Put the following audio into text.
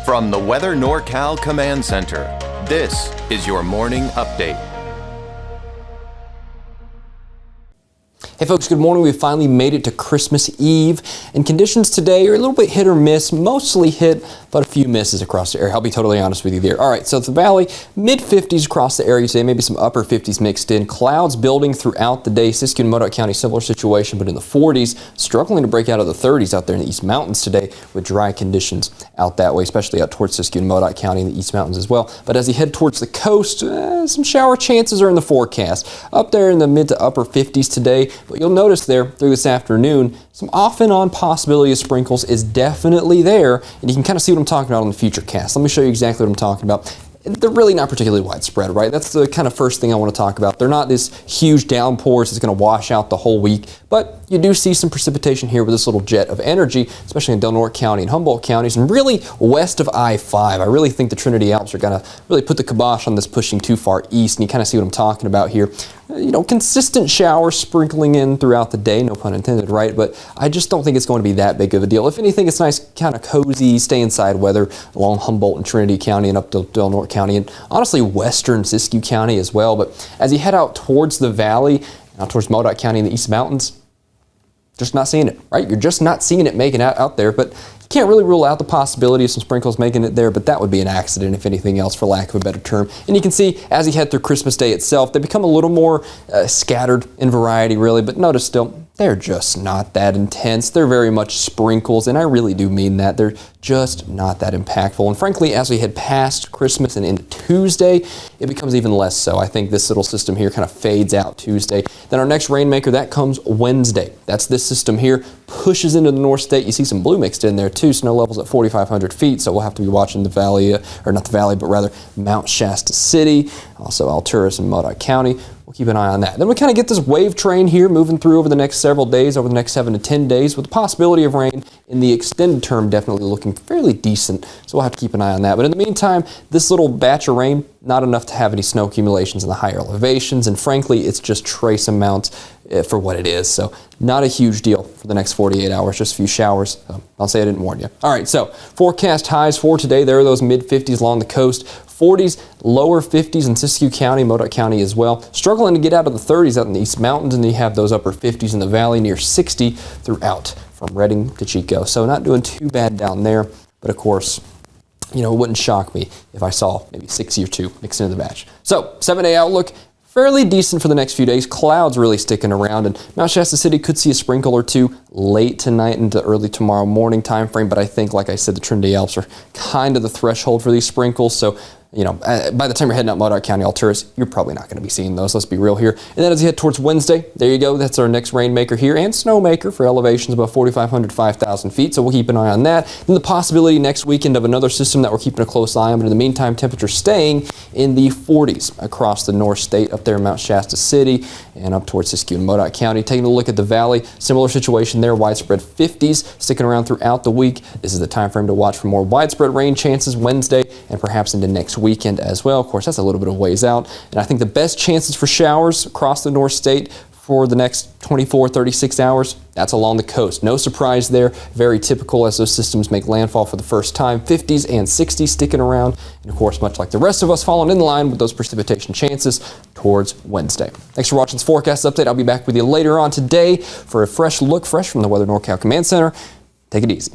From the Weather NorCal Command Center, this is your morning update. Hey folks, good morning. We finally made it to Christmas Eve, and conditions today are a little bit hit or miss, mostly hit, but a few misses across the area. I'll be totally honest with you there. All right, so the valley, mid-50s across the area today, maybe some upper 50s mixed in. Clouds building throughout the day. Siskiyou and Modoc County, similar situation, but in the 40s, struggling to break out of the 30s out there in the East Mountains today with dry conditions out that way, especially out towards Siskiyou and Modoc County in the East Mountains as well. But as you head towards the coast, some shower chances are in the forecast. Up there in the mid to upper 50s today. But you'll notice there through this afternoon, some off and on possibility of sprinkles is definitely there, and you can kind of see what I'm talking about on the future cast. Let me show you exactly what I'm talking about. They're really not particularly widespread, right? That's the kind of first thing I want to talk about. They're not this huge downpours that's going to wash out the whole week, but you do see some precipitation here with this little jet of energy, especially in Del Norte County and Humboldt counties, and really west of I-5. I really think the Trinity Alps are going to really put the kibosh on this pushing too far east, and you kind of see what I'm talking about here. You know, consistent showers sprinkling in throughout the day, no pun intended, right? But I just don't think it's going to be that big of a deal. If anything, it's nice, kind of cozy, stay inside weather along Humboldt and Trinity County and up to Del Norte County, and honestly western Siskiyou County as well. But as you head out towards the valley, out towards Modoc County in the East Mountains, just not seeing it, right? You're just not seeing it making it out there, but you can't really rule out the possibility of some sprinkles making it there, but that would be an accident, if anything else, for lack of a better term. And you can see, as you head through Christmas Day itself, they become a little more scattered in variety, really, but notice still, they're just not that intense. They're very much sprinkles, and I really do mean that. They're just not that impactful. And frankly, as we head past Christmas and into Tuesday, it becomes even less so. I think this little system here kind of fades out Tuesday. Then our next rainmaker, that comes Wednesday. That's this system here, pushes into the North State. You see some blue mixed in there too. Snow levels at 4,500 feet, so we'll have to be watching the valley, or not the valley, but rather Mount Shasta City, also Alturas and Modoc County. We'll keep an eye on that. Then we kind of get this wave train here moving through over the next several days, over the next 7 to 10 days, with the possibility of rain in the extended term definitely looking fairly decent. So we'll have to keep an eye on that. But in the meantime, this little batch of rain, not enough to have any snow accumulations in the higher elevations. And frankly, it's just trace amounts for what it is. So not a huge deal for the next 48 hours, just a few showers. I'll say I didn't warn you. All right, so forecast highs for today. There are those mid-50s along the coast. 40s, lower 50s in Siskiyou County, Modoc County as well. Struggling to get out of the 30s out in the East Mountains, and you have those upper 50s in the valley, near 60 throughout from Redding to Chico. So not doing too bad down there, but of course, you know, it wouldn't shock me if I saw maybe 60 or 2 mixed into the batch. So 7-day outlook, fairly decent for the next few days. Clouds really sticking around, and Mount Shasta City could see a sprinkle or 2 late tonight into early tomorrow morning time frame. But I think, like I said, the Trinity Alps are kind of the threshold for these sprinkles. So, you know, by the time you're heading out Modoc County, Alturas, you're probably not going to be seeing those. Let's be real here. And then as you head towards Wednesday, there you go. That's our next rainmaker here, and snowmaker for elevations above 4,500 to 5,000 feet. So we'll keep an eye on that. Then the possibility next weekend of another system that we're keeping a close eye on. But in the meantime, temperatures staying in the 40s across the North State, up there in Mount Shasta City and up towards Siskiyou and Modoc County. Taking a look at the valley, similar situation there, widespread 50s sticking around throughout the week. This is the time frame to watch for more widespread rain chances Wednesday and perhaps into next weekend as well. Of course, that's a little bit of ways out. And I think the best chances for showers across the North State for the next 24, 36 hours, that's along the coast. No surprise there. Very typical as those systems make landfall for the first time. 50s and 60s sticking around. And of course, much like the rest of us, falling in line with those precipitation chances towards Wednesday. Thanks for watching this forecast update. I'll be back with you later on today for a fresh look, fresh from the Weather NorCal Command Center. Take it easy.